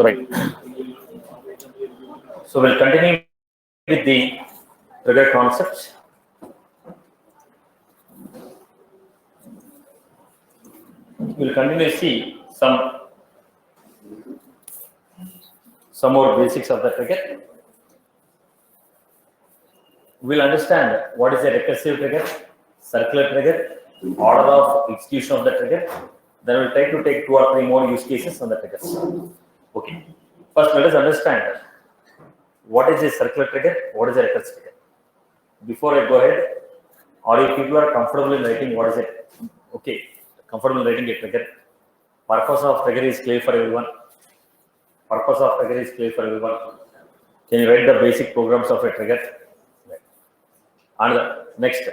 Right. So we'll continue with the trigger concepts. We'll continue to see some more basics of the trigger. We'll understand what is a recursive trigger, circular trigger, order of execution of the trigger. Then we'll try to take 2 or 3 more use cases on the triggers. Okay. First, let us understand what is a circular trigger, what is a recursive trigger. Before I go ahead, or if people are comfortable in writing what is it, okay, comfortable in writing a trigger. Purpose of trigger is clear for everyone. Purpose of trigger is clear for everyone. Can you write the basic programs of a trigger? And next,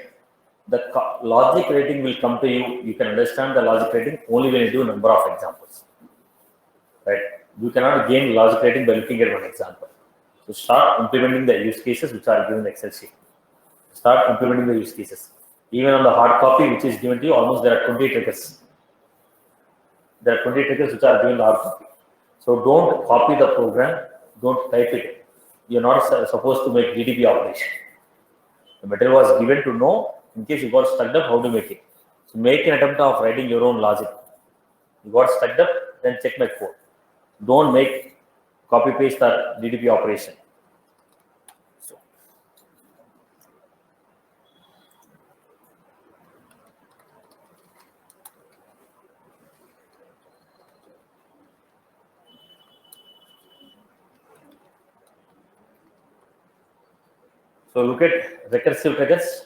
the logic rating will come to you. You can understand the logic rating only when you do number of examples. Right? You cannot gain logic rating by looking at one example. So start implementing the use cases which are given in the Excel sheet. Start implementing the use cases. Even on the hard copy which is given to you, almost there are 20 triggers. There are 20 triggers which are given in the hard copy. So don't copy the program, don't type it. You're not supposed to make DDP operation. The material was given to know in case you got stuck up how to make it. So make an attempt of writing your own logic. You got stuck up, then check my code. Don't make copy paste or DDP operation. So look at recursive triggers.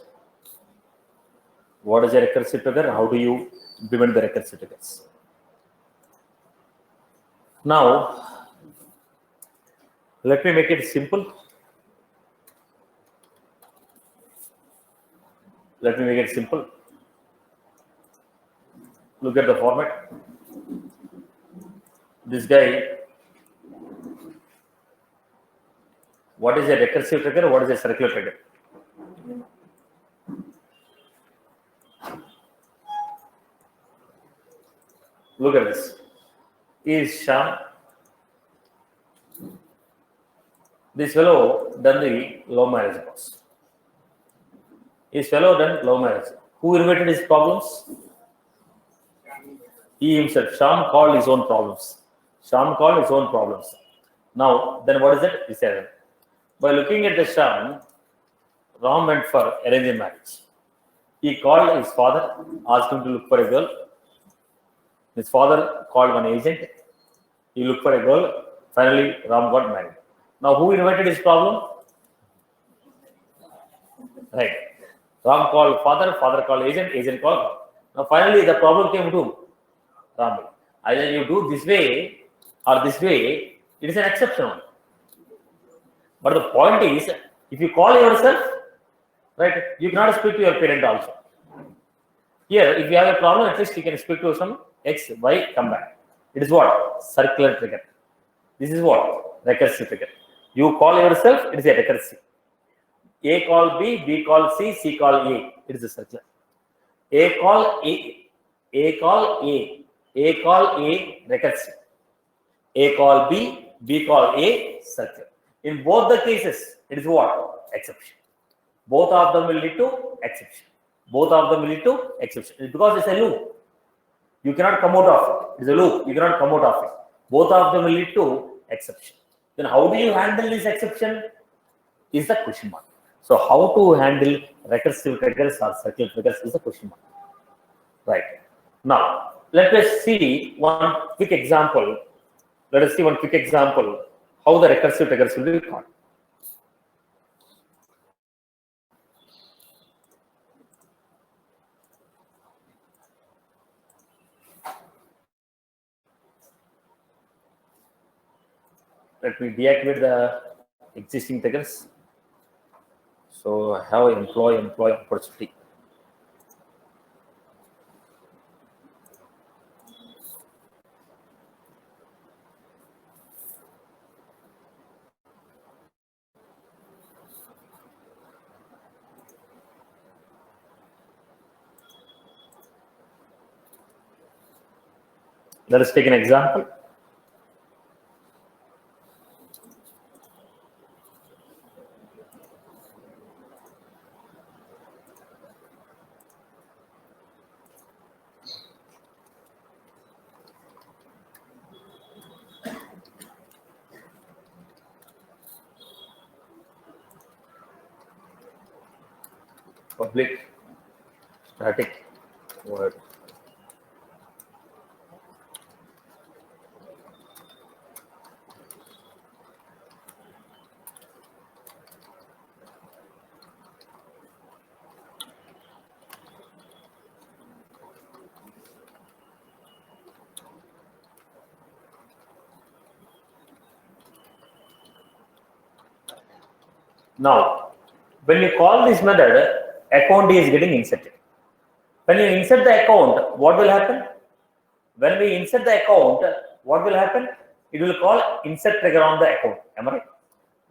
What is a recursive trigger? How do you implement the recursive triggers? Now, let me make it simple. Let me make it simple. Look at the format. This guy, what is a recursive trigger? What is a circular trigger? Look at this. Is Shyam. This fellow done the love marriage boss. This fellow done love marriage. Who invented his problems? He himself. Shyam called his own problems. Shyam called his own problems. Now, then what is it? He said, by looking at the Shyam, Ram went for arranged marriage. He called his father, asked him to look for a girl. His father called one agent. He looked for a girl. Finally, Ram got married. Now, who invented his problem? Right. Ram called father, father called agent, agent called Ram. Now, finally, the problem came to Ram. Either you do this way or this way, it is an exception. But the point is, if you call yourself, right, you cannot speak to your parent also. Here, if you have a problem, at least you can speak to some X, Y, come back. It is what? Circular trigger. This is what? Recursive trigger. You call yourself, it is a recursive. A call B call C call A. It is a circular. A call A call A call A, recursive. A call B call A, circular. In both the cases, it is what? Exception. Both of them will lead to exception. Both of them will lead to exception. It's because it's a loop. You cannot come out of it. It's a loop. You cannot come out of it. Both of them will lead to exception. Then how do you handle this exception? Is the question mark. So how to handle recursive triggers or circular triggers is the question mark. Right. Now, let us see one quick example. Let us see one quick example how the recursive triggers will be called. Let me deactivate the existing triggers. So I have employee opportunity. Let us take an example. public static void. Now, when you call this method, account is getting inserted. When you insert the account, what will happen? When we insert the account, what will happen? It will call insert trigger on the account. Am I right?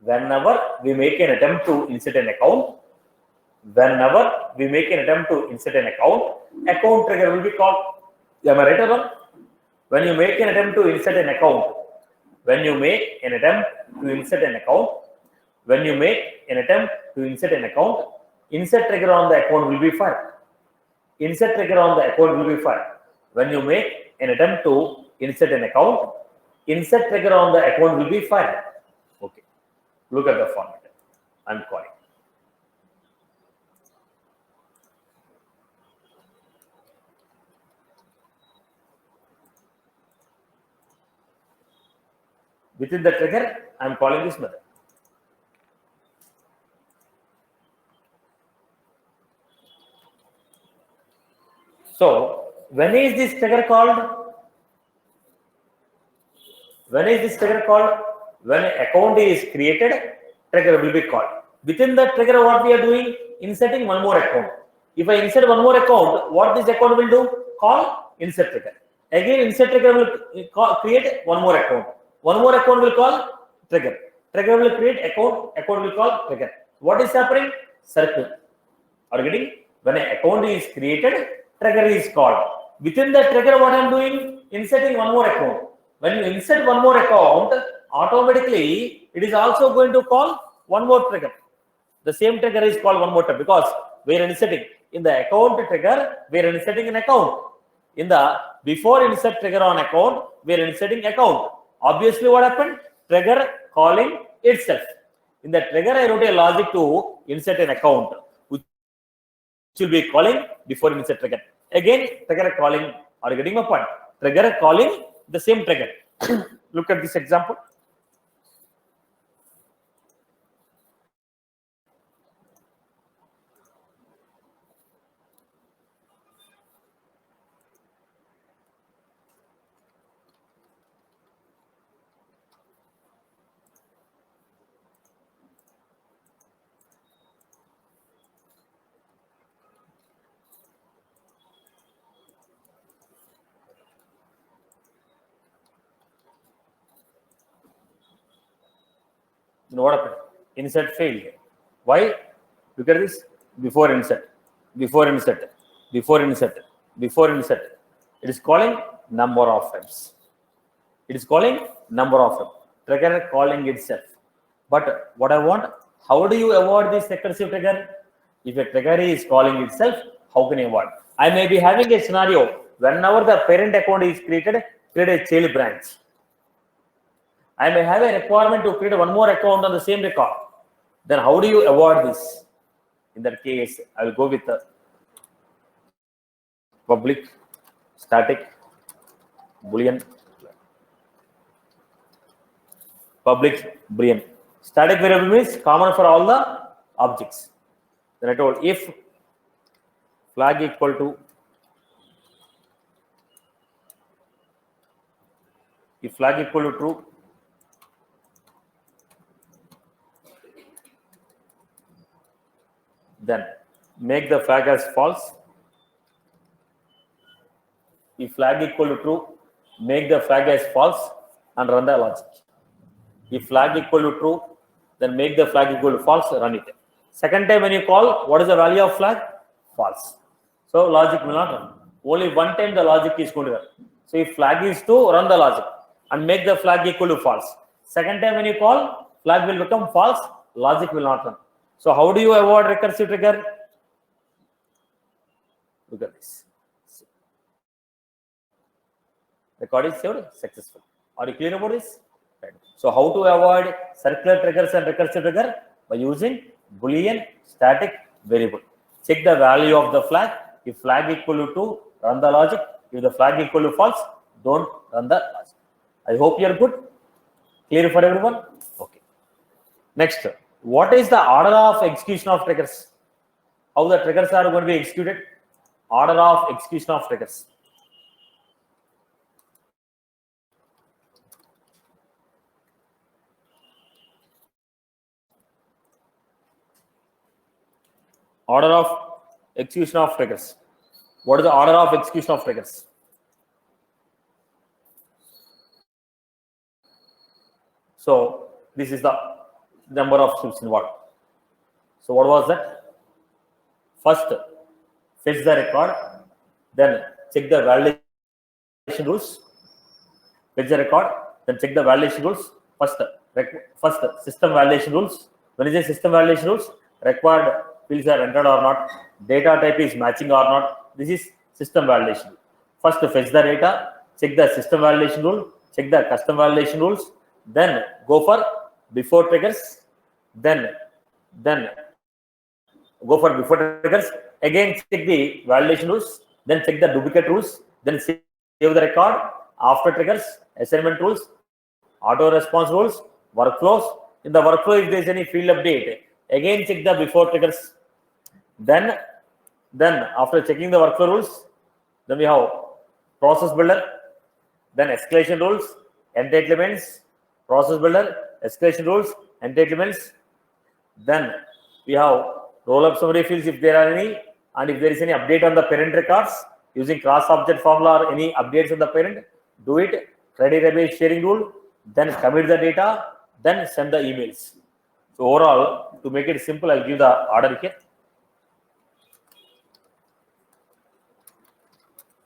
Whenever we make an attempt to insert an account, account trigger will be called. Am I right or wrong? When you make an attempt to insert an account, insert trigger on the account will be fired. When you make an attempt to insert an account, insert trigger on the account will be fired. Okay. Look at the format. I'm calling. Within the trigger, I'm calling this method. So, when is this trigger called? When account is created, trigger will be called. Within the trigger, what we are doing? Inserting one more account. If I insert one more account, what this account will do? Call insert trigger. Again, insert trigger will create one more account. One more account will call trigger. Trigger will create account. Account will call trigger. What is happening? Circle. Are you getting? When an account is created, trigger is called. Within the trigger, what I am doing? Inserting one more account. When you insert one more account, automatically it is also going to call one more trigger. The same trigger is called one more time because we are inserting in the account trigger, we are inserting an account. In the before insert trigger on account, we are inserting account. Obviously, what happened? Trigger calling itself. In the trigger, I wrote a logic to insert an account, which will be calling before insert trigger. Again, trigger calling. Are you getting my point? Trigger calling the same trigger. Look at this example. You know what happened? Insert failed. Why? Look at this. Before insert. It is calling number of times. Trigger calling itself. But what I want, how do you avoid this recursive trigger? If a trigger is calling itself, how can you avoid? I may be having a scenario whenever the parent account is create a child branch. I may have a requirement to create one more account on the same record. Then how do you avoid this? In that case, I will go with the public static boolean. Static variable means common for all the objects. Then I told if flag equal to true, then make the flag as false. If flag equal to true, make the flag as false and run the logic. If flag equal to true, then make the flag equal to false, run it. Second time when you call, what is the value of flag? False. So logic will not run. Only one time the logic is going to run. So if flag is true, run the logic and make the flag equal to false. Second time when you call, flag will become false, logic will not run. So how do you avoid recursive trigger? Look at this. Record is saved successfully. Are you clear about this? Right. So how to avoid circular triggers and recursive trigger? By using Boolean static variable. check the value of the flag. If flag equal to true, run the logic. If the flag equal to false, don't run the logic. I hope you are good. Clear for everyone? Okay. Next, what is the order of execution of triggers? How the triggers are going to be executed? Order of execution of triggers. Order of execution of triggers. What is the order of execution of triggers? So this is the number of steps involved. So what was that? First, fetch the record, then check the validation rules. Fetch the record, then check the validation rules. First system validation rules. When is the system validation rules? Required fields are entered or not, data type is matching or not. This is system validation. First, fetch the data, check the system validation rule, check the custom validation rules, then go for before triggers, then go for before triggers, again check the validation rules, then check the duplicate rules, then save the record, after triggers, assignment rules, auto response rules, workflows. In the workflow, if there is any field update, again check the before triggers. Then after checking the workflow rules, then we have process builder, then escalation rules, entitlements, process builder, escalation rules, entitlements. Then we have roll-up summary fields if there are any, and if there is any update on the parent records using cross-object formula or any updates on the parent, do it. Ready database sharing rule, then commit the data, then send the emails. So overall, to make it simple, I'll give the order here.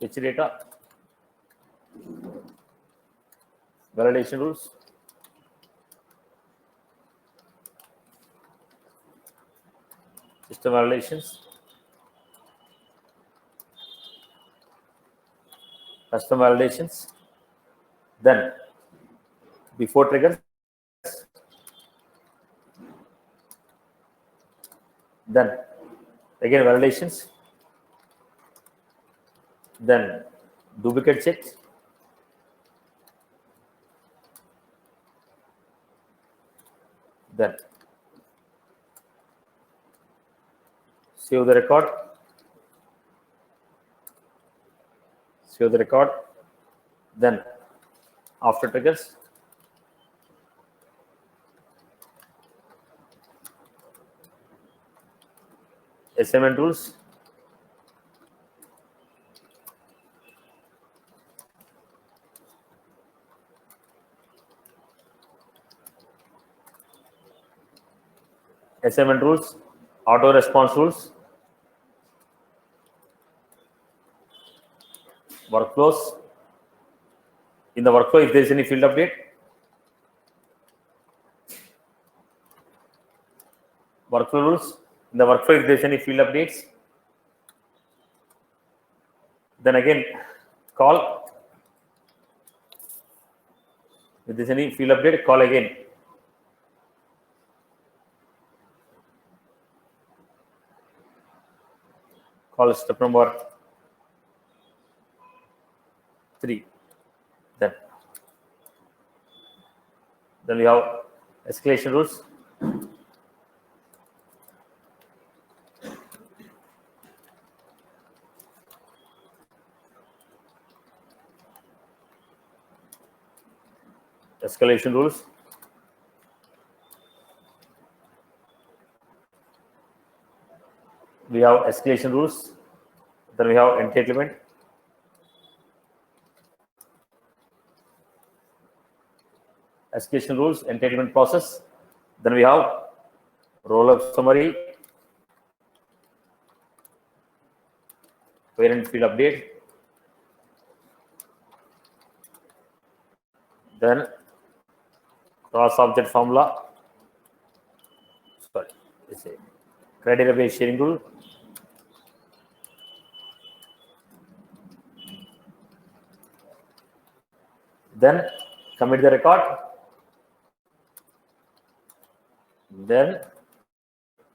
Fetch data, validation rules, system validations, custom validations, then before triggers, then again validations, then duplicate checks, then save the record, then after triggers, assignment rules, auto response rules, workflows. In the workflow, if there is any field update, workflow rules. In the workflow, if there is any field updates, then again call. If there is any field update, call again. Call step number 3. Then we have escalation rules. Escalation rules. We have escalation rules. Then we have entitlement. Escalation rules, entitlement process. Then we have roll-up summary, parent field update. Then cross-object formula. Sorry, it's a credit database sharing rule. Then commit the record. Then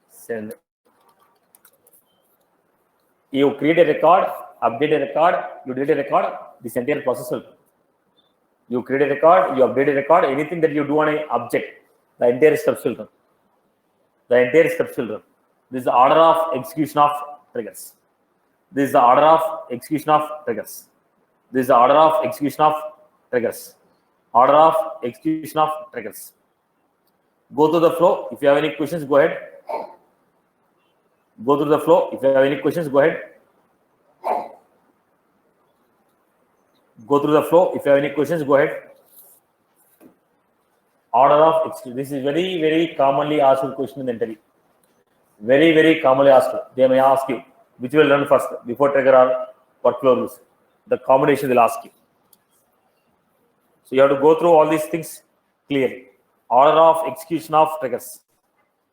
send You create a record, update a record, you delete a record, this entire process will. You create a record, you update a record, anything that you do on an object, the entire steps will run. The entire steps will run. This is the order of execution of triggers. This is the order of execution of triggers. This is the order of execution of triggers. Order of execution of triggers. Go through the flow. If you have any questions, go ahead. Go through the flow. If you have any questions, go ahead. Go through the flow. If you have any questions, go ahead. Order of execution. This is very, very commonly asked question in the interview. Very, very commonly asked. They may ask you which will run first before trigger or workflow rules. The combination they'll ask you. So you have to go through all these things clearly. Order of execution of triggers.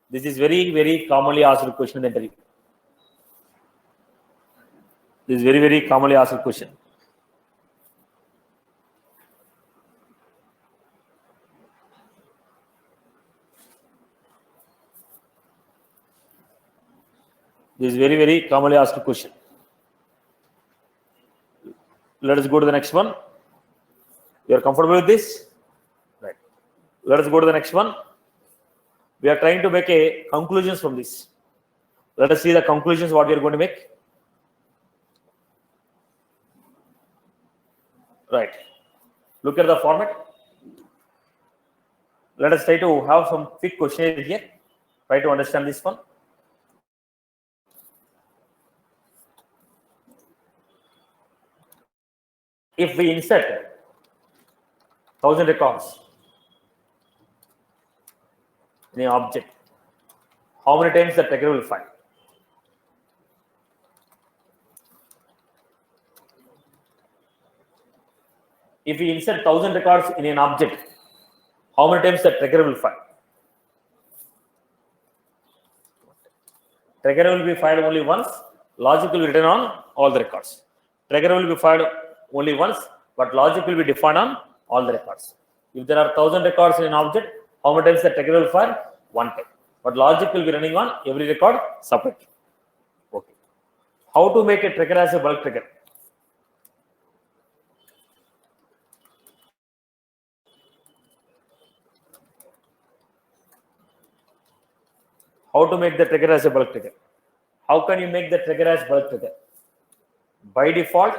This is very, very commonly asked question in the interview. This is very, very commonly asked question. This is very, very commonly asked question. Let us go to the next one. You are comfortable with this? Right. Let us go to the next one. We are trying to make a conclusions from this. Let us see the conclusions what we are going to make. Right. Look at the format. Let us try to have some quick questionnaire here. Try to understand this one. If we insert 1000 records in an object, how many times the trigger will fire? If we insert 1000 records in an object, how many times the trigger will fire? Trigger will be fired only once. Logic will be written on all the records. Trigger will be fired only once, but logic will be defined on all the records. If there are 1000 records in an object, how many times the trigger will fire? One time. But logic will be running on every record separately. Okay. How to make a trigger as a bulk trigger? How to make the trigger as a bulk trigger? How can you make the trigger as bulk trigger? By default,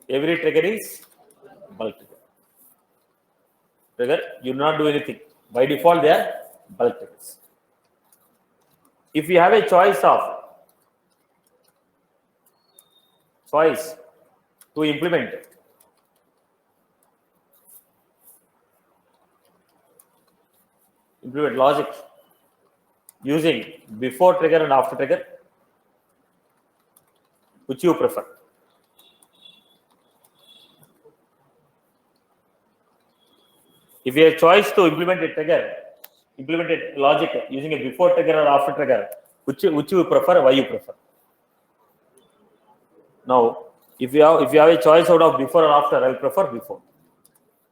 every trigger is bulk trigger. Trigger, you do not do anything. By default, they are bulk triggers. If you have a choice to implement logic using before trigger and after trigger, which you prefer? If you have choice to implement a logic using a before trigger or after trigger, which you prefer? Why you prefer? Now, if you have a choice out of before or after, I will prefer before.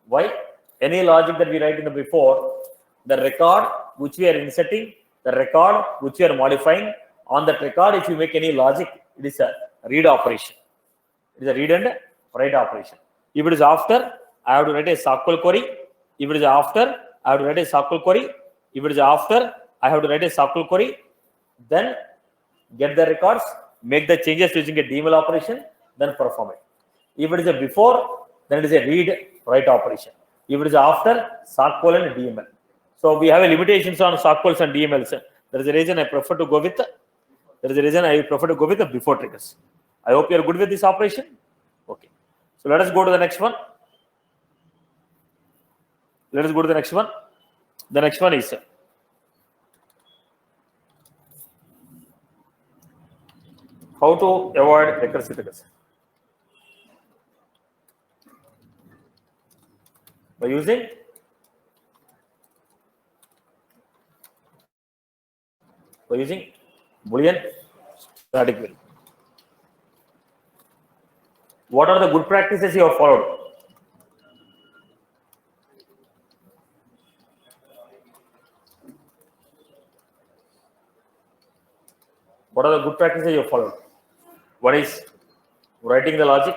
Why? Any logic that we write in the before, the record which we are inserting, the record which we are modifying, on that record, if you make any logic, it is a read operation. It is a read and write operation. If it is after, I have to write a SQL query. If it is after, I have to write a SQL query. If it is after, I have to write a SQL query. Then get the records, make the changes using a DML operation, then perform it. If it is a before, then it is a read write operation. If it is after, SQL and DML. So we have a limitations on SQLs and DMLs. There is a reason I prefer to go with the before triggers. I hope you are good with this operation. Okay. So let us go to the next one. Let us go to the next one. The next one is how to avoid recursive triggers. By using Boolean static variable. What are the good practices you have followed? What are the good practices you followed? One is writing the logic.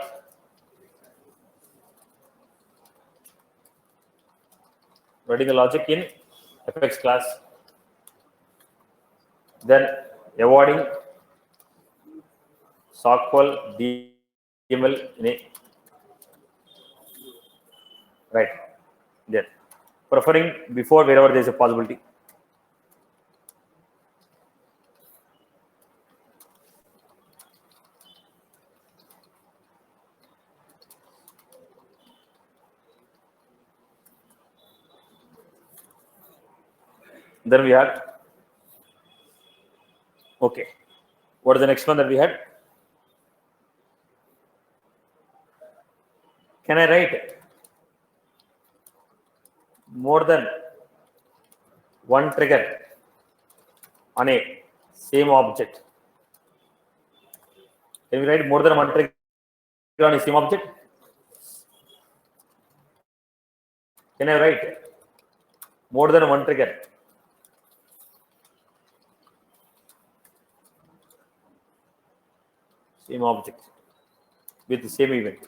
Writing the logic in FX class. Then avoiding SOQL, DML in a right. Then preferring before wherever there is a possibility. Then we had, okay, what is the next one that we had? Can I write more than one trigger on a same object? Can we write more than one trigger on a same object? Can I write more than one trigger? Same object with the same event.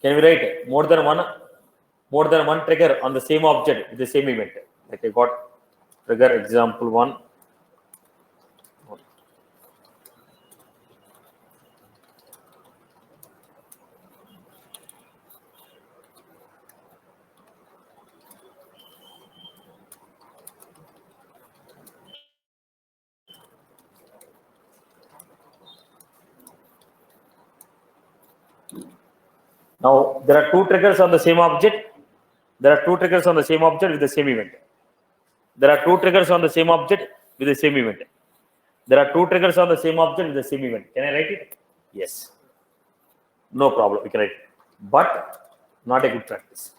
Can we write more than one trigger on the same object with the same event? Like I got trigger example 1. Now there are two triggers on the same object. There are two triggers on the same object with the same event. There are two triggers on the same object with the same event. There are two triggers on the same object with the same event. Can I write it? Yes. No problem. We can write it. But not a good practice.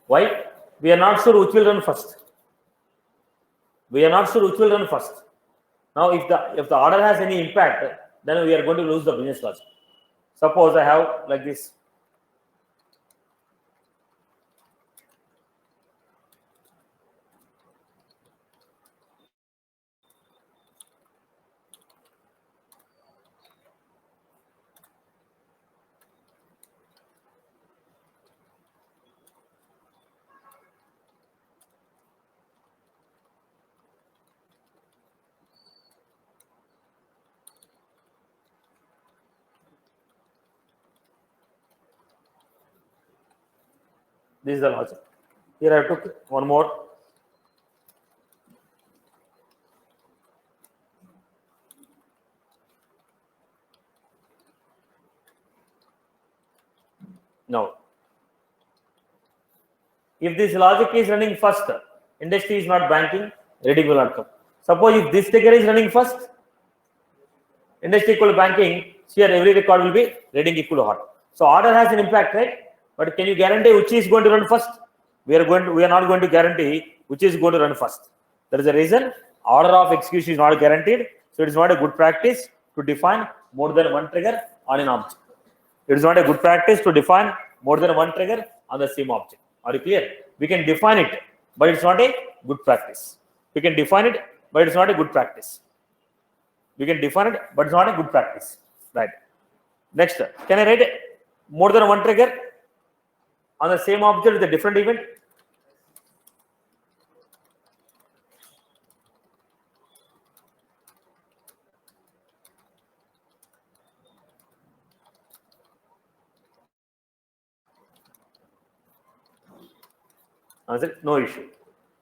Why? We are not sure which will run first. We are not sure which will run first. Now, if the order has any impact, then we are going to lose the business logic. Suppose I have like this. This is the logic. Here I took one more. Now, if this logic is running first, industry is not banking, reading will not come. Suppose if this trigger is running first, industry equal to banking, here every record will be reading equal to order. So order has an impact, right? But can you guarantee which is going to run first? We are not going to guarantee which is going to run first. There is a reason order of execution is not guaranteed. So it is not a good practice to define more than one trigger on an object. It is not a good practice to define more than one trigger on the same object. Are you clear? We can define it, but it's not a good practice. We can define it, but it's not a good practice. We can define it, but it's not a good practice. Right. Next, can I write more than one trigger on the same object with a different event? Answer: no issue.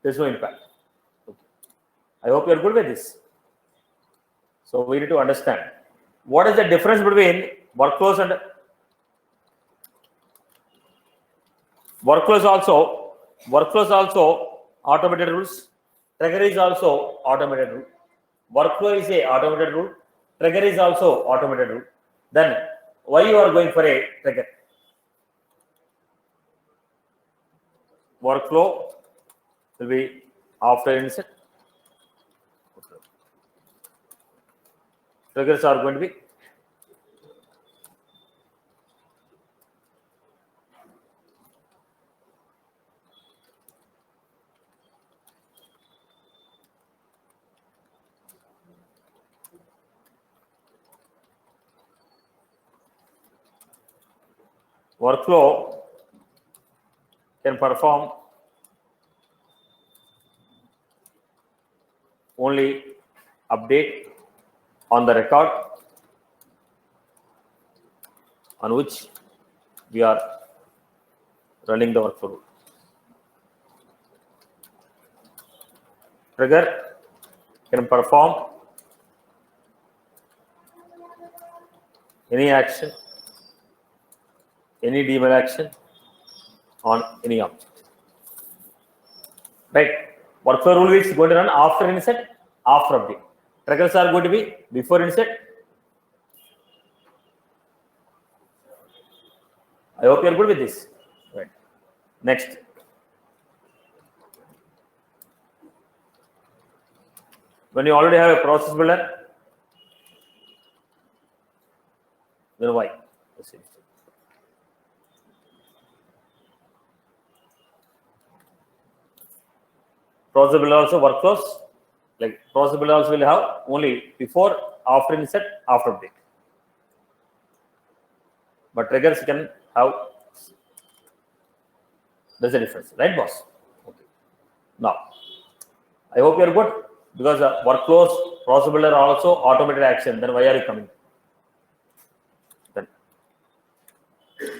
There's no impact. Okay. I hope you're good with this. So we need to understand what is the difference between workflows and workflows. Also automated rules. Trigger is also automated rule. Workflow is a automated rule. Trigger is also automated rule. Then why you are going for a trigger? Workflow will be after insert. Triggers are going to be workflow can perform only update on the record on which we are running the workflow. Trigger can perform any action, any DML action on any object. Right? Workflow rule is going to run after insert, after update. Triggers are going to be before insert. I hope you are good with this. Right. Next. When you already have a process builder, then why? Process builder also workflows, like process builder also will have only before, after insert, after update. But triggers can have, there's a difference, right, boss? Okay. Now, I hope you are good, because workflows, process builder are also automated action. Then why are you coming? Then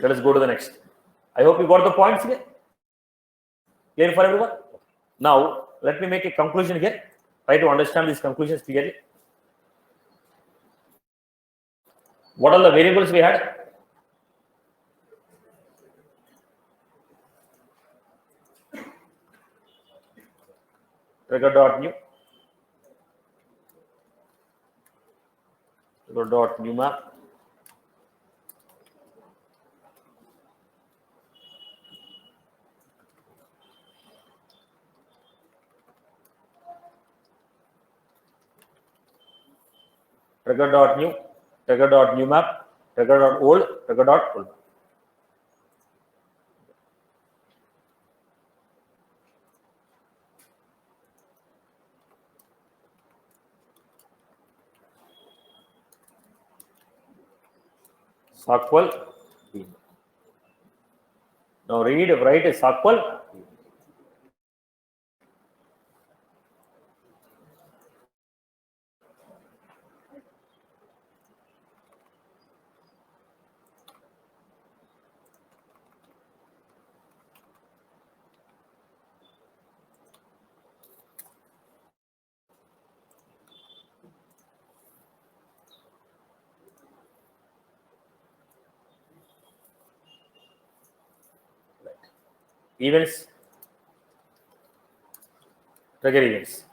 let us go to the next. I hope you got the points here. Clear for everyone? Now, let me make a conclusion here. Try to understand these conclusions clearly. What are the variables we had? Trigger.new, trigger.new map, trigger.new, trigger.new map, trigger.old, trigger.old. SQL. Now write a SQL. Events, trigger events.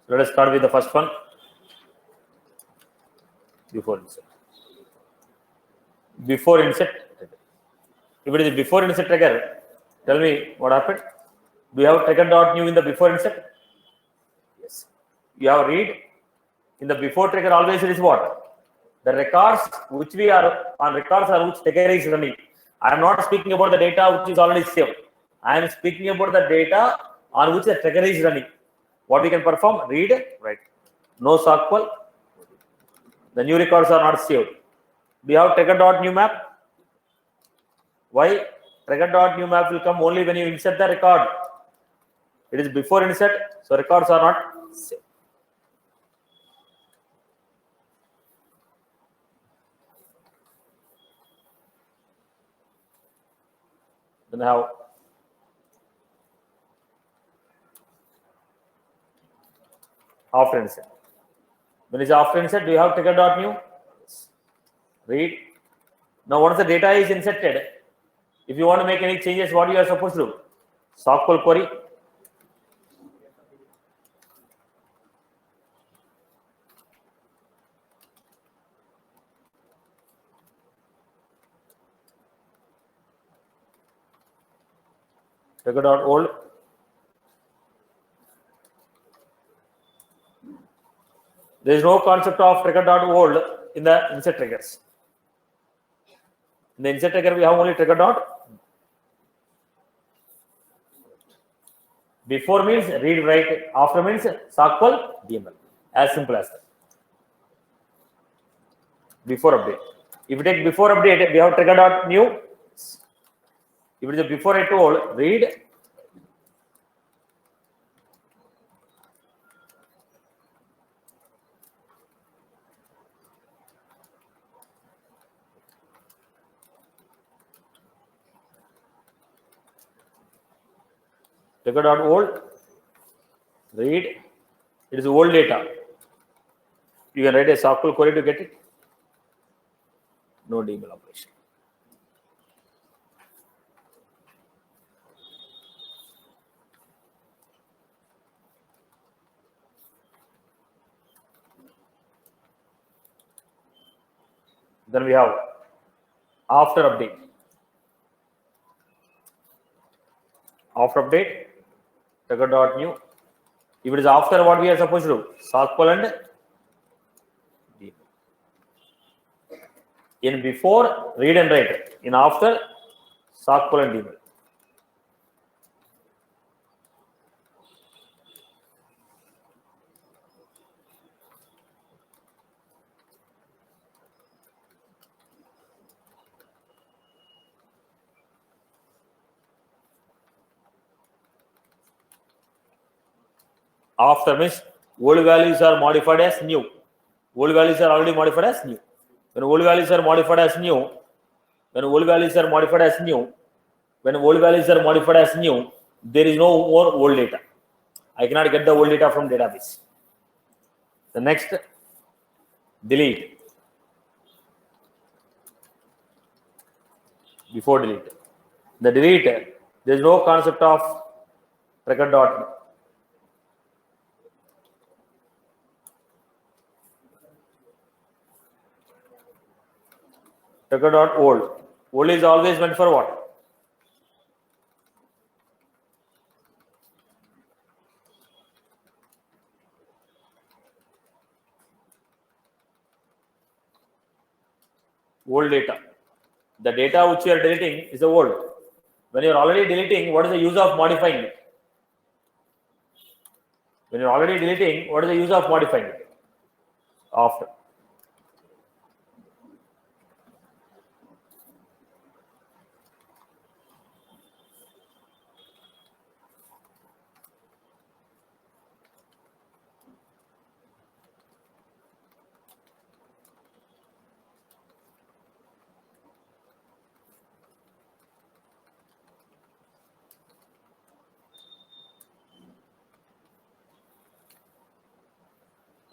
So let us start with the first one. Before insert. Before insert. If it is before insert trigger, tell me what happened. Do you have trigger.new in the before insert? Yes. You have read in the before trigger always it is what? The records which we are on records are which trigger is running. I am not speaking about the data which is already saved. I am speaking about the data on which the trigger is running. What we can perform? Read, write. No SQL. The new records are not saved. Do you have trigger.new map? Why? Trigger.new map will come only when you insert the record. It is before insert, so records are not saved. Then have after insert. When it's after insert, do you have trigger.new? Yes. Read. Now, once the data is inserted, if you want to make any changes, what you are supposed to do? SQL query. Trigger.old. There is no concept of trigger.old in the insert triggers. In the insert trigger, we have only trigger. Before means read, write. After means SQL, DML. As simple as that. Before update. If you take before update, we have trigger.new. If it is a before I told, read record.old, read, it is old data. You can write a SQL query to get it. No DML operation. Then we have after update. After update, record.new. If it is after, what we are supposed to do? SQL and DML. In before, read and write. In after, SQL and DML. After means old values are modified as new. Old values are already modified as new. When old values are modified as new, when old values are modified as new, when old values are modified as new, there is no more old data. I cannot get the old data from database. The next, delete. Before delete. The delete, there is no concept of record.new. Record.old. Old is always meant for what? Old data. The data which you are deleting is the old. When you are already deleting, what is the use of modifying it? When you are already deleting, what is the use of modifying it? After.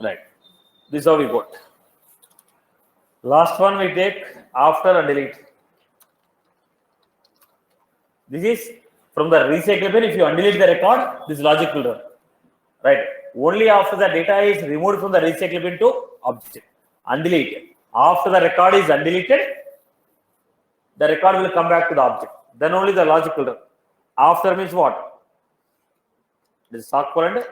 Right. This is how we got. Last one we take after and delete. This is from the recycle bin. If you undelete the record, this logic will run. Right. Only after the data is removed from the recycle bin to object. Undelete. After the record is undeleted, the record will come back to the object. Then only the logic will run. After means what? This is SQL and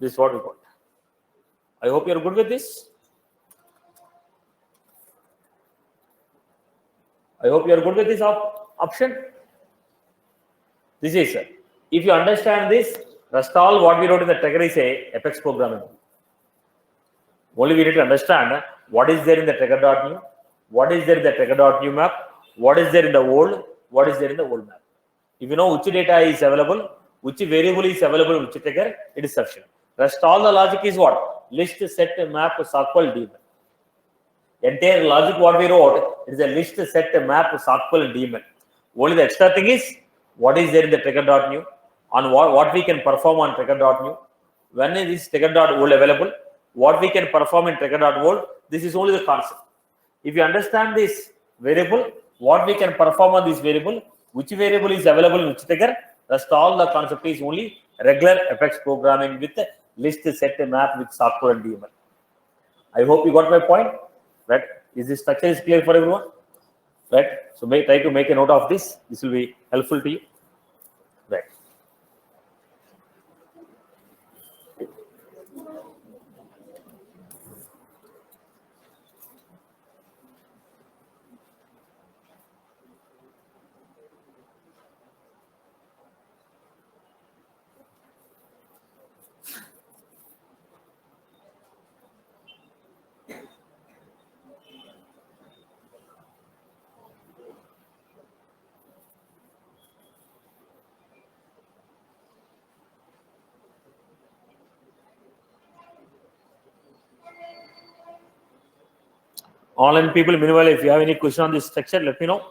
this is what we got. I hope you are good with this. I hope you are good with this option. This is, if you understand this, rest all what we wrote in the trigger is a Apex programming. Only we need to understand what is there in the trigger.new, what is there in the trigger.new map, what is there in the old, what is there in the old map. If you know which data is available, which variable is available in which trigger, it is sufficient. Rest all the logic is what? List, set, map, SQL, daemon. Entire logic what we wrote, it is a list, set, map, SQL, daemon. Only the extra thing is what is there in the trigger.new, on what we can perform on trigger.new, when is this trigger.old available, what we can perform in trigger.old. This is only the concept. If you understand this variable, what we can perform on this variable, which variable is available in which trigger, rest all the concept is only regular Apex programming with list, set, map with SQL and daemon. I hope you got my point. Right? Is this structure is clear for everyone? Right? So try to make a note of this. This will be helpful to you. Right. Online people, meanwhile, if you have any question on this structure, let me know.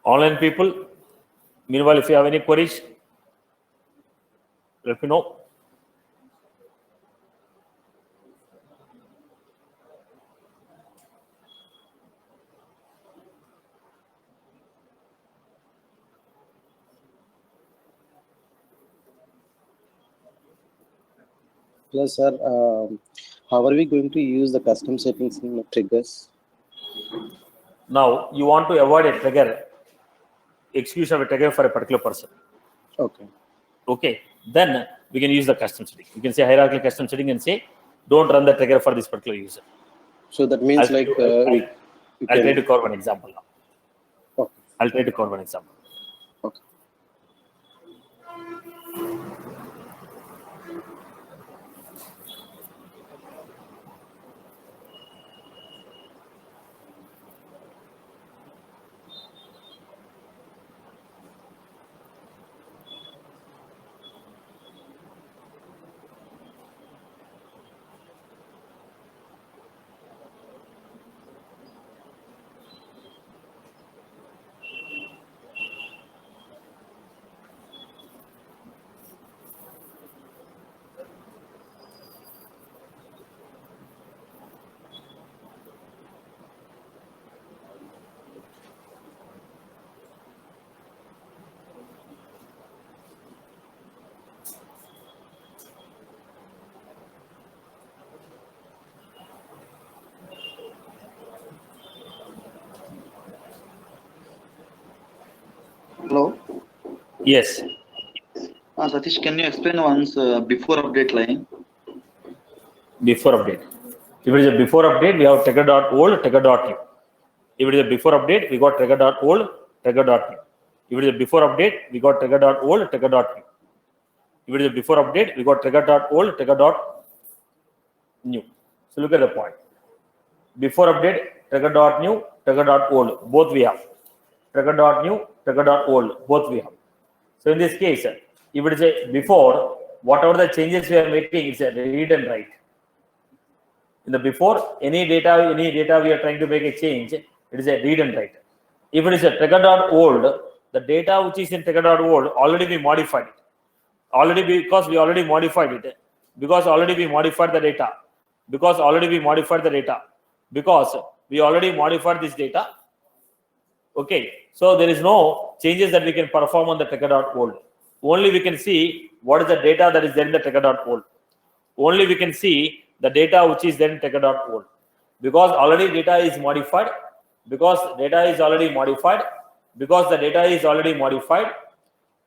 Online people, meanwhile, if you have any queries, let me know. Plus, sir, how are we going to use the custom settings in the triggers? Now, you want to avoid a trigger, execution of a trigger for a particular person. Okay. Okay, then we can use the custom setting. You can say hierarchical custom setting and say, don't run the trigger for this particular user. So that means I'll try to cover one example now. Okay. I'll try to cover one example. Okay. Hello. Yes. Satish, can you explain once before update line? Before update. If it is a before update, we have trigger.old, trigger.new. If it is a before update, we got trigger.old, trigger.new. If it is a before update, we got trigger.old, trigger.new. If it is a before update, we got trigger.old, trigger.new. So look at the point. Before update, trigger.new, trigger.old, both we have. Trigger.new, trigger.old, both we have. So in this case, if it is a before, whatever the changes we are making, it's a read and write. In the before, any data we are trying to make a change, it is a read and write. If it is a trigger.old, the data which is in trigger.old already we modified it. Because we already modified it. Because already we modified the data. Because already we modified the data. Because we already modified this data. Okay, so there is no changes that we can perform on the trigger.old. Only we can see what is the data that is there in the trigger.old. Only we can see the data which is there in trigger.old. Because already data is modified. Because data is already modified. Because the data is already modified.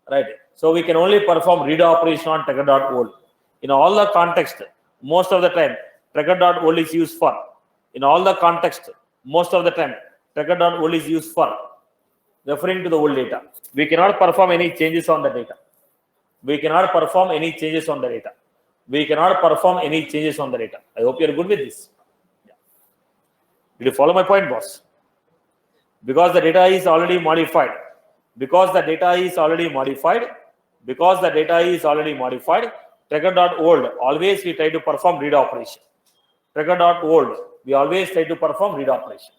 Right. So we can only perform read operation on trigger.old. In all the context, most of the time, trigger.old is used for. In all the context, most of the time, trigger.old is used for referring to the old data. We cannot perform any changes on the data. We cannot perform any changes on the data. We cannot perform any changes on the data. I hope you are good with this. Yeah. Did you follow my point, boss? Because the data is already modified. Because the data is already modified. Because the data is already modified. Trigger.old, always we try to perform read operation. Trigger.old, we always try to perform read operation.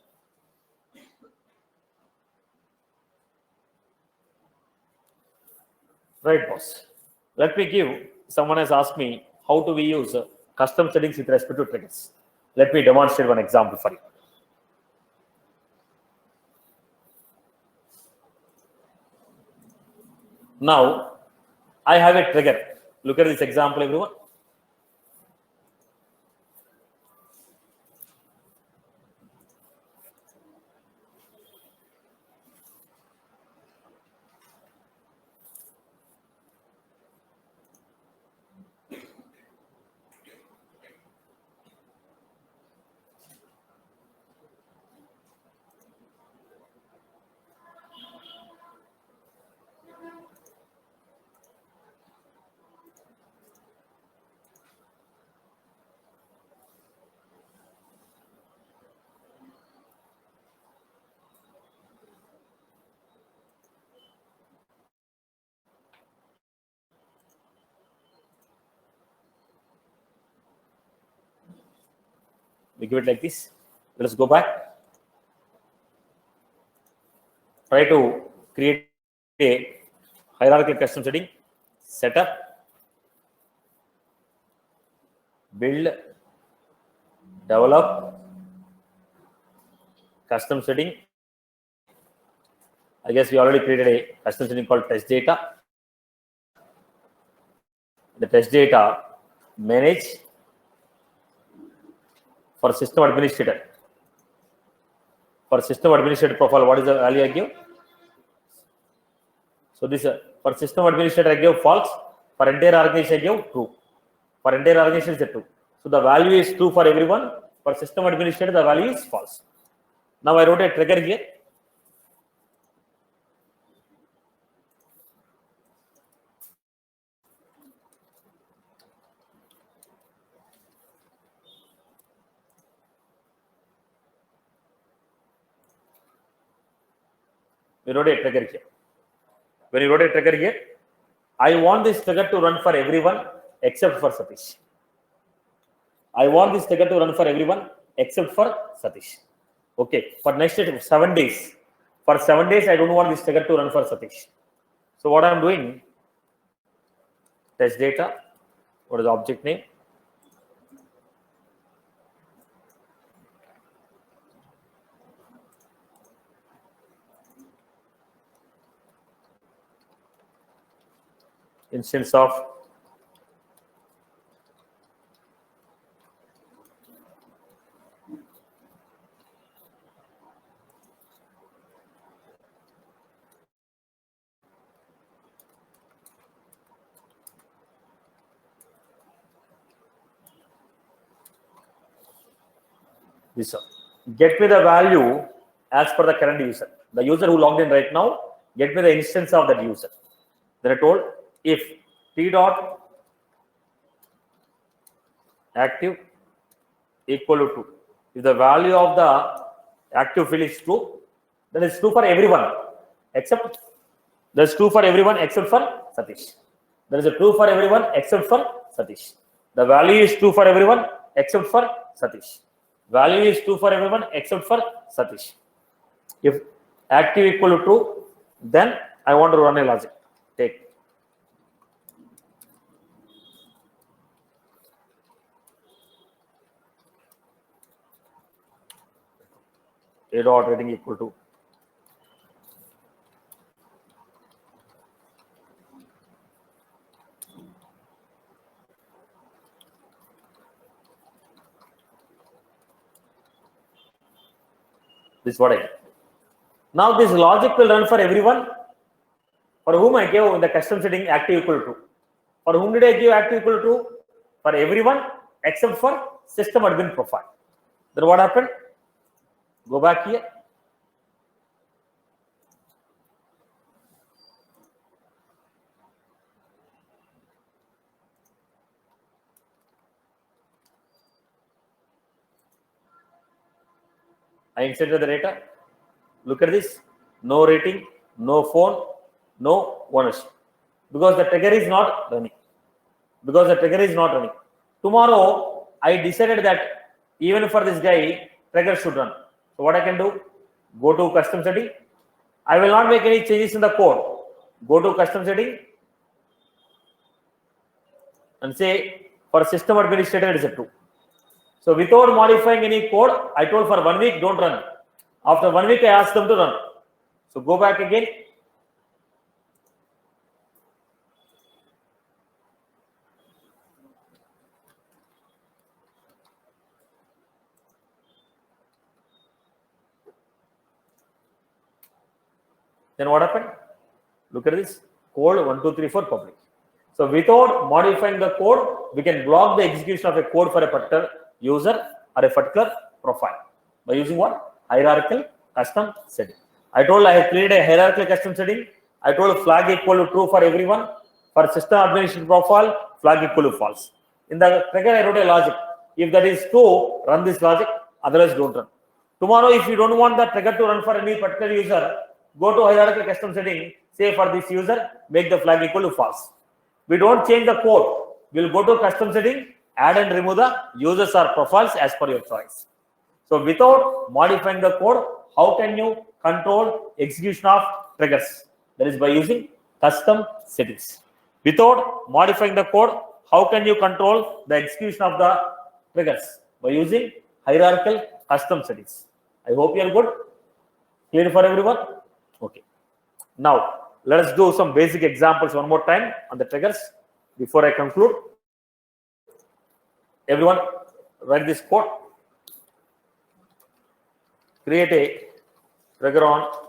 Right, boss. Let me give, someone has asked me, how do we use custom settings with respect to triggers? Let me demonstrate one example for you. Now, I have a trigger. Look at this example, everyone. We give it like this. Let's go back. Try to create a hierarchical custom setting. Setup, build, develop, custom setting. I guess we already created a custom setting called test data. The test data manage for system administrator. For system administrator profile, what is the value I give? So this for system administrator I give false. For entire organization I give true. For entire organization is true. So the value is true for everyone. For system administrator the value is false. Now I wrote a trigger here. We wrote a trigger here. When you wrote a trigger here, I want this trigger to run for everyone except for Satish. I want this trigger to run for everyone except for Satish. Okay, for next 7 days. For 7 days, I don't want this trigger to run for Satish. So what I'm doing, test data, what is the object name? Instance of this one. Get me the value as per the current user. The user who logged in right now, get me the instance of that user. Then I told if t dot active equal to true. If the value of the active field is true, then it's true for everyone except that's true for everyone except for Satish. There is a true for everyone except for Satish. The value is true for everyone except for Satish. Value is true for everyone except for Satish. If active equal to true, then I want to run a logic. Take a dot rating equal to this is what I get. Now this logic will run for everyone for whom I gave in the custom setting active equal to true. For whom did I give active equal to true? For everyone except for system admin profile. Then what happened? Go back here. I inserted the data. Look at this. No rating, no phone, no ownership. Because the trigger is not running. Because the trigger is not running. Tomorrow, I decided that even for this guy, trigger should run. So what I can do? Go to custom setting. I will not make any changes in the code. Go to custom setting and say for system administrator it is a true. So without modifying any code, I told for 1 week don't run. After 1 week I asked them to run. So go back again. Then what happened? Look at this code 1, 2, 3, 4 public. So without modifying the code, we can block the execution of a code for a particular user or a particular profile by using what? Hierarchical custom setting. I told I have created a hierarchical custom setting. I told flag equal to true for everyone. For system administration profile, flag equal to false. In the trigger, I wrote a logic. If that is true, run this logic. Otherwise, don't run. Tomorrow, if you don't want the trigger to run for any particular user, go to hierarchical custom setting. Say for this user, make the flag equal to false. We don't change the code. We'll go to custom setting add and remove the users or profiles as per your choice. So without modifying the code, how can you control execution of triggers? That is by using custom settings. Without modifying the code, how can you control the execution of the triggers? By using hierarchical custom settings. I hope you are good. Clear for everyone? Okay. Now, let us do some basic examples one more time on the triggers before I conclude. Everyone, write this code. Create a trigger on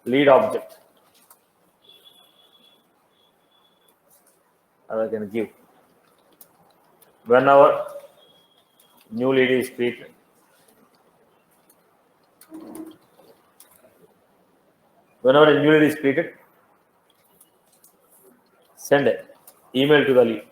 lead object. I can give whenever new lead is created. Whenever a new lead is created, send an email to the lead.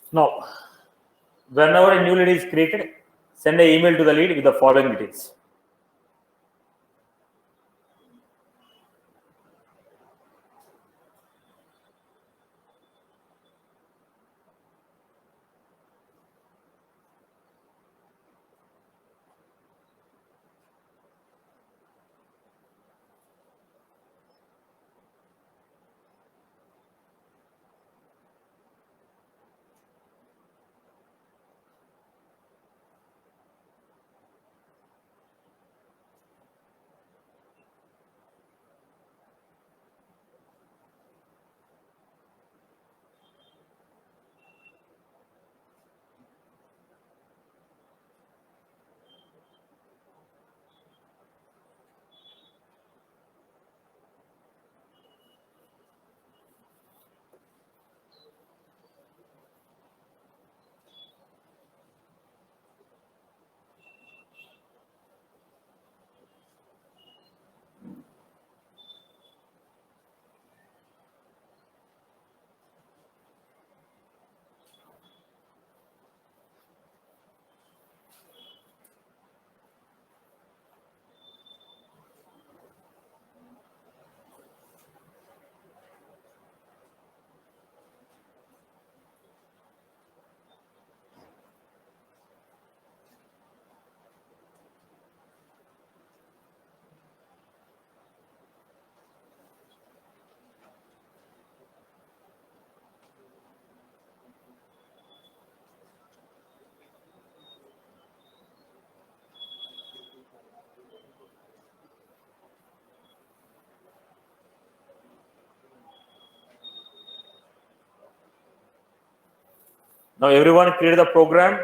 Now, whenever a new lead is created, send an email to the lead with the following details. Now, everyone create the program.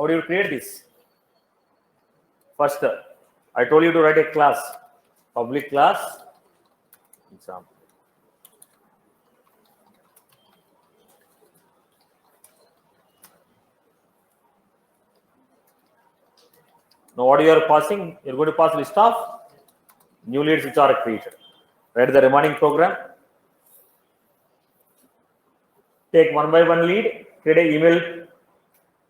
How do you create this? First, I told you to write a class, public class example. Now what you are passing, you're going to pass list of new leads which are created. Write the remaining program. Take one by one lead, create an email,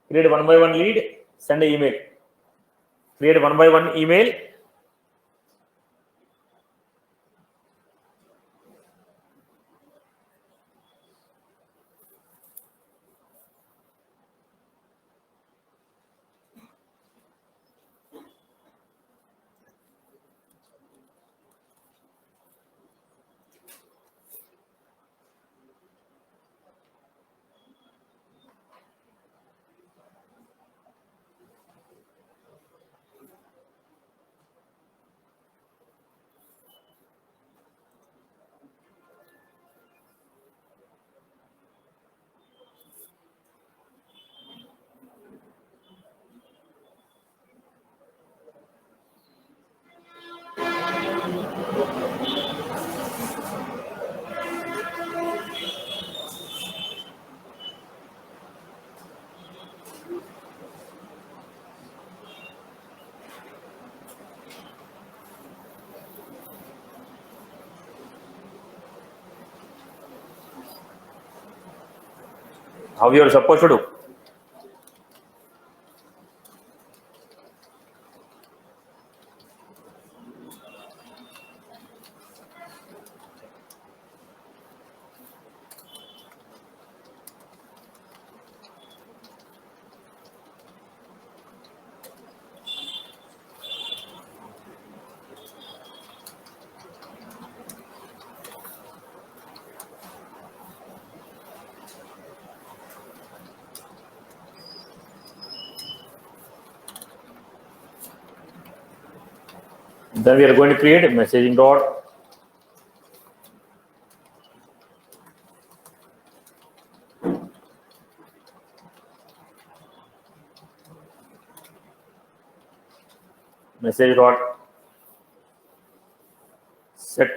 create one by one lead, send an email. Create one by one email. How you are supposed to do? Then we are going to create a messaging dot. Message dot set.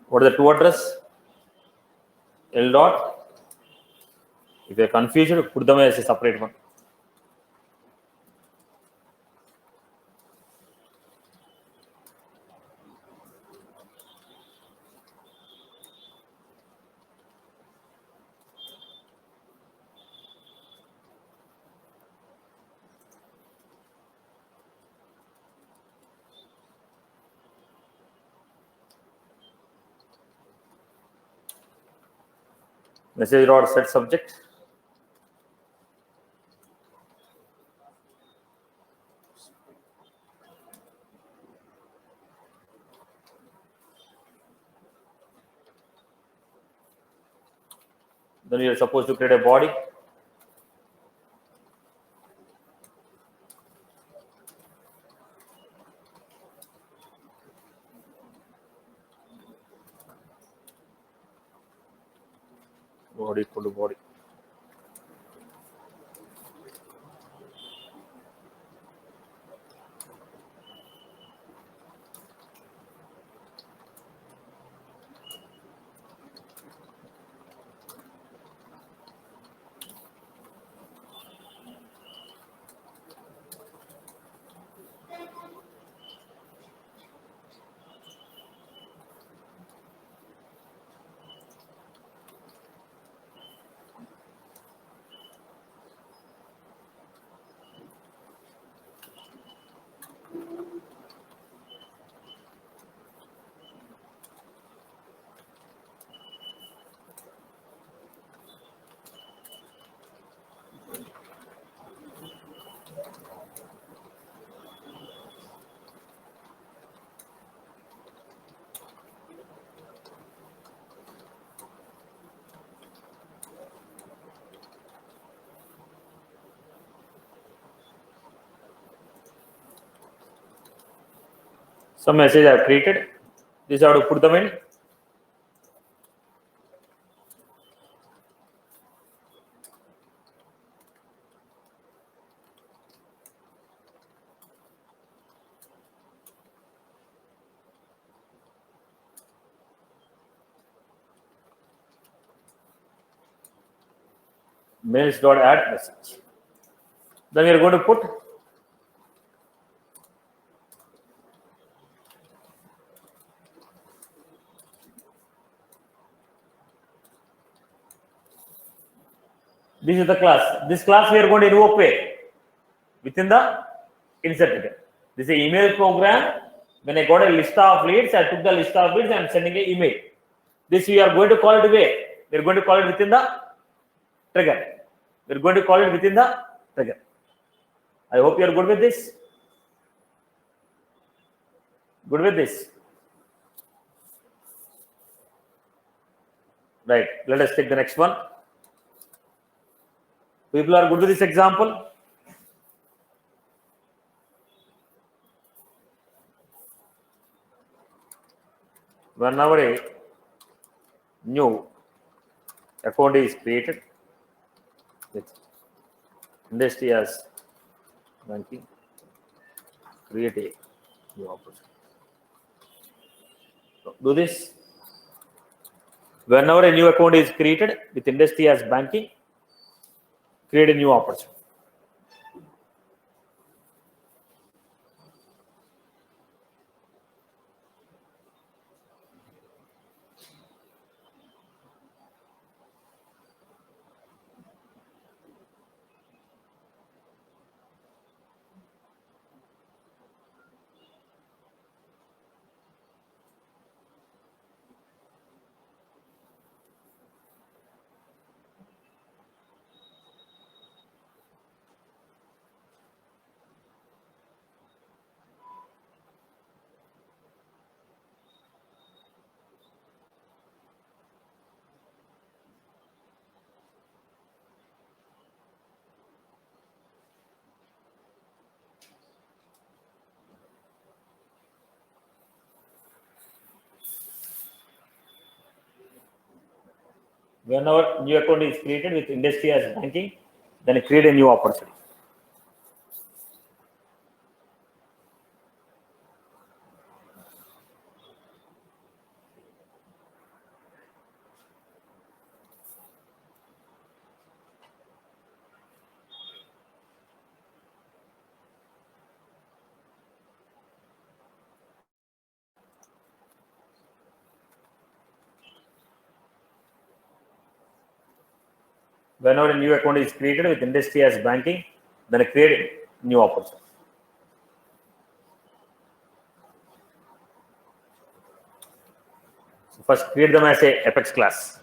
What is the to address? L dot. If you are confused, put them as a separate one. Message dot set subject. Then you are supposed to create a body. Body equal to body. Some message I have created. This I have to put them in. mails dot add message. Then we are going to put this is the class. This class we are going to invoke where? Within the insert ticket. This is an email program. When I got a list of leads, I took the list of leads and sending an email. This we are going to call it where? We are going to call it within the trigger. We are going to call it within the trigger. I hope you are good with this. Good with this. Right. Let us take the next one. People are good with this example. Whenever a new account is created with industry as banking, create a new opportunity. So do this. Whenever a new account is created with industry as banking, create a new opportunity. Whenever new account is created with industry as banking, then create a new opportunity. Whenever a new account is created with industry as banking, then create a new opportunity. So first create them as a Apex class.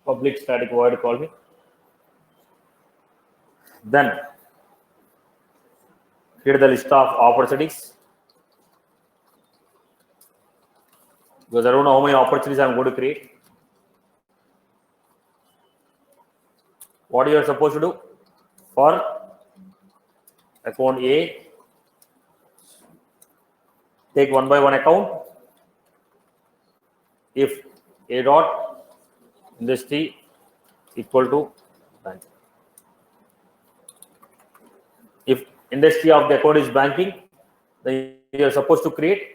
public static void call me. Then create the list of opportunities, because I don't know how many opportunities I'm going to create. What you are supposed to do for account A, take one by one account. If A dot industry equal to bank. If industry of the account is banking, then you are supposed to create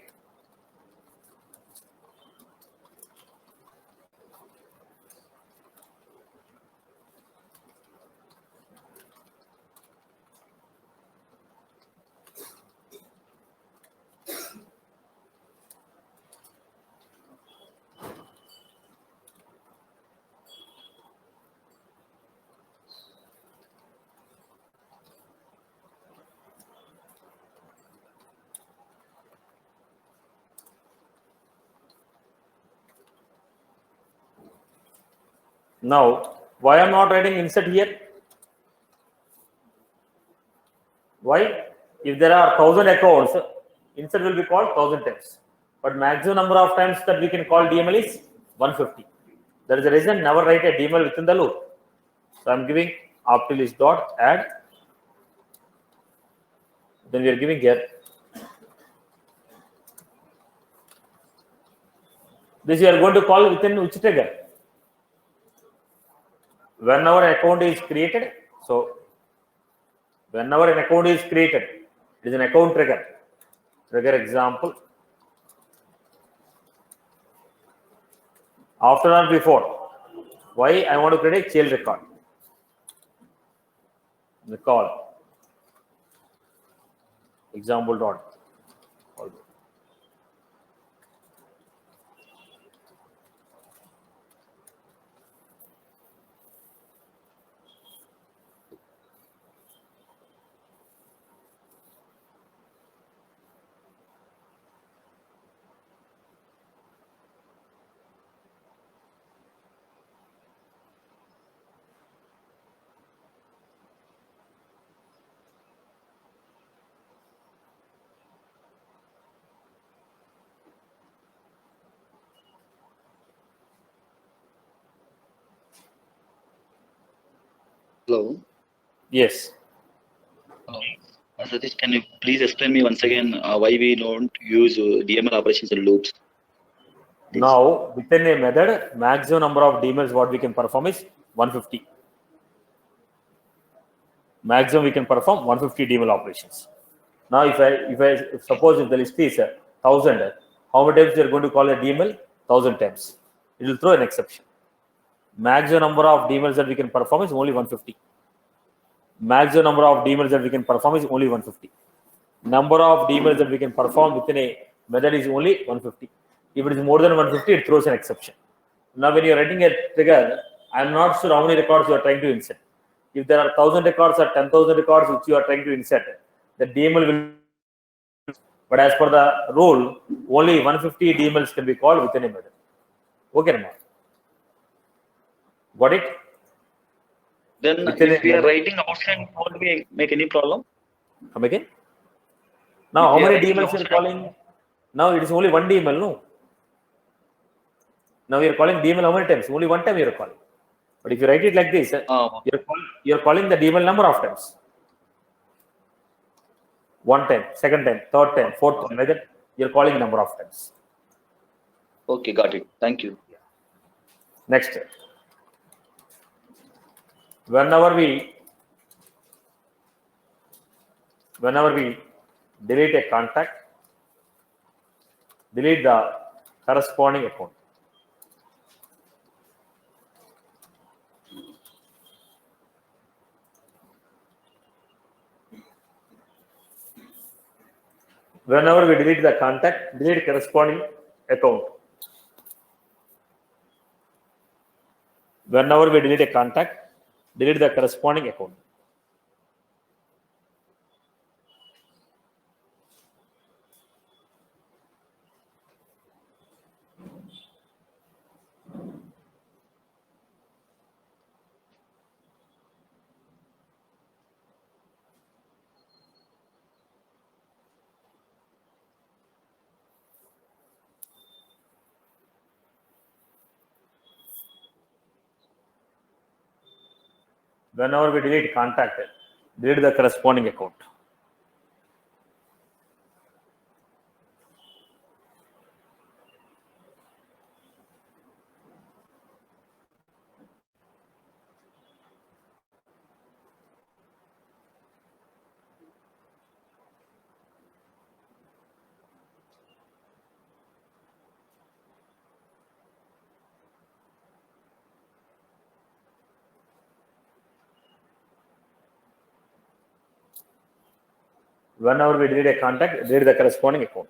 now. Why I'm not writing insert here? Why? If there are 1000 accounts, insert will be called 1000 times. But maximum number of times that we can call DML is 150. There is a reason never write a DML within the loop. So I'm giving optilist dot add. Then we are giving here. This you are going to call within which trigger? Whenever an account is created, so whenever an account is created, it is an account trigger. Trigger example. After or before. Why I want to create a child record? The call. Example dot. Hello. Yes. Satish, can you please explain me once again why we don't use DML operations in loops? Now, within a method, maximum number of DMLs what we can perform is 150. Maximum we can perform 150 DML operations. Now, if suppose if the list is 1000, how many times you are going to call a DML? 1000 times. It will throw an exception. Maximum number of DMLs that we can perform is only 150. Maximum number of DMLs that we can perform is only 150. Number of DMLs that we can perform within a method is only 150. If it is more than 150, it throws an exception. Now, when you are writing a trigger, I am not sure how many records you are trying to insert. If there are 1000 records or 10,000 records which you are trying to insert, the DML will. But as per the rule, only 150 DMLs can be called within a method. Okay, now. Got it? Then if we are writing outside, won't we make any problem? Come again? Now, how many DMLs you are calling? Now, it is only one DML, no? Now, you are calling DML how many times? Only one time you are calling. But if you write it like this, you are calling the DML number of times. One time, second time, third time, fourth time, like that. You are calling number of times. Okay, got it. Thank you. Next. Whenever we delete a contact, delete the corresponding account. Whenever we delete the contact, delete corresponding account. Whenever we delete a contact, delete the corresponding account. Whenever we delete contact, delete the corresponding account. Whenever we delete a contact, delete the corresponding account.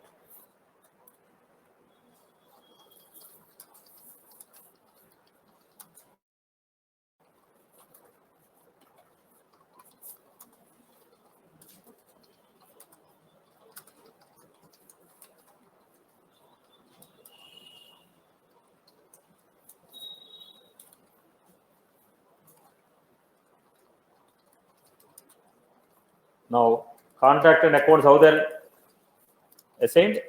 Now, contact and accounts, how they're assigned?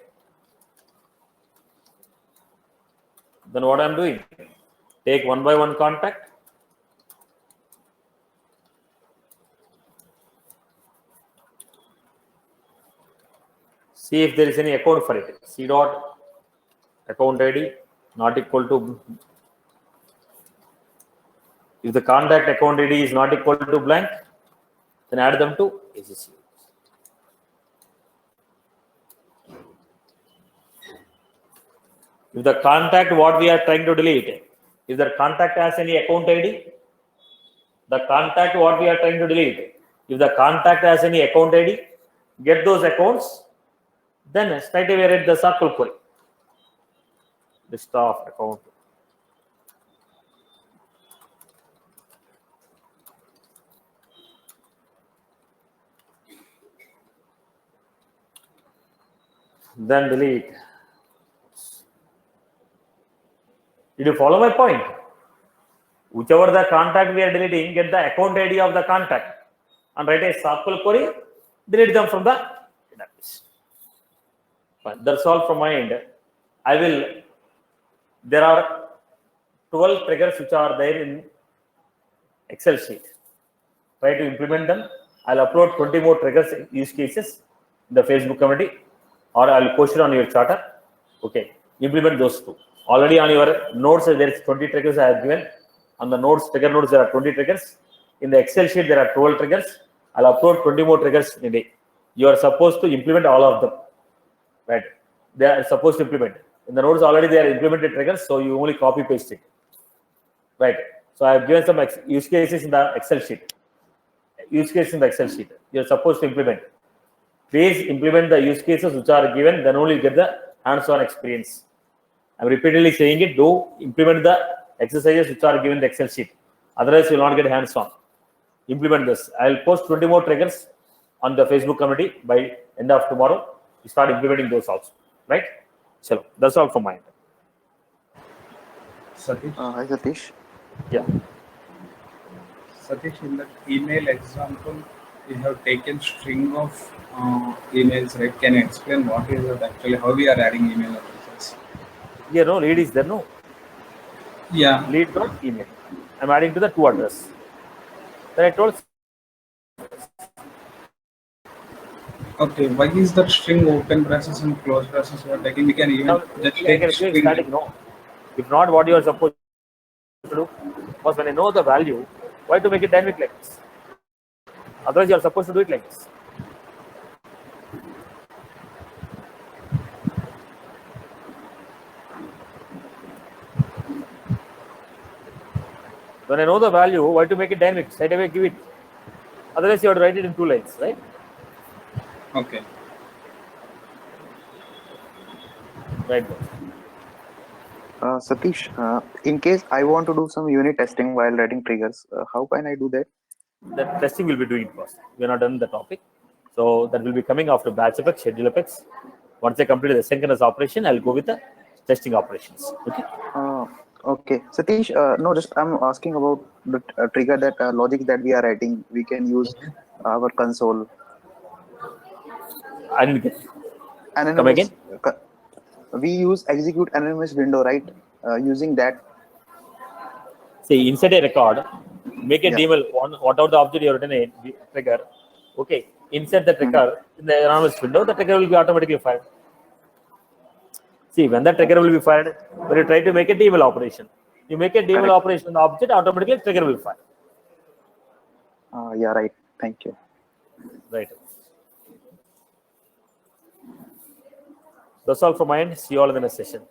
Then what I'm doing? Take one by one contact. See if there is any account for it. C dot account ID not equal to. If the contact account ID is not equal to blank, then add them to ACC. If the contact what we are trying to delete, if the contact has any account ID, the contact what we are trying to delete, if the contact has any account ID, get those accounts, then straight away read the circle query. List of account. Then delete. Did you follow my point? Whichever the contact we are deleting, get the account ID of the contact and write a circle query, delete them from the database. Fine. That's all from my end. There are 12 triggers which are there in Excel sheet. Try to implement them. I'll upload 20 more triggers use cases in the Facebook community, or I'll post it on your charter. Okay, implement those two. Already on your notes, there is 20 triggers I have given. On the notes, trigger notes, there are 20 triggers. In the Excel sheet, there are 12 triggers. I'll upload 20 more triggers in a day. You are supposed to implement all of them. Right? They are supposed to implement. In the notes, already they are implemented triggers, so you only copy paste it. Right? So I have given some use cases in the Excel sheet. Use cases in the Excel sheet. You are supposed to implement. Please implement the use cases which are given, then only you get the hands-on experience. I'm repeatedly saying it, do implement the exercises which are given in the Excel sheet. Otherwise, you will not get hands-on. Implement this. I'll post 20 more triggers on the Facebook community by end of tomorrow. You start implementing those also. Right? So that's all from my end. Satish? Hi, Satish. Yeah. Satish, in that email example, we have taken string of emails, right? Can you explain what is it actually, how we are adding email addresses? Yeah, no, lead is there, no. Yeah. Lead dot email. I'm adding to the to address. Then I told. Okay, why is that string open braces and close braces we are taking? We can even Now, just I take can string. static, no. If not, what you are supposed to do? Because when I know the value, why to make it dynamic like this? Otherwise, you are supposed to do it like this. When I know the value, why to make it dynamic? Straight away give it. Otherwise, you have to write it in 2 lines, right? Okay. Right. Satish, in case I want to do some unit testing while writing triggers, how can I do that? The testing will be doing first. We are not done the topic. So that will be coming after batch effects, schedule effects. Once I complete the synchronous operation, I'll go with the testing operations. Okay. Okay, Satish, no, just I'm asking about the trigger that logic that we are writing. We can use our console. I didn't get it. Come Anonymous, again. we use execute anonymous window, right? Using that. See, inside a record, make a Yeah. DML on whatever the object you have written a trigger. Okay, insert the trigger in the anomalous window. The trigger will be automatically fired. See, when the trigger will be fired, when you try to make a DML operation, you make a DML Correct. operation on the object, automatically trigger will fire. Yeah, right. Thank you. Right. That's all from my end. See you all in the next session.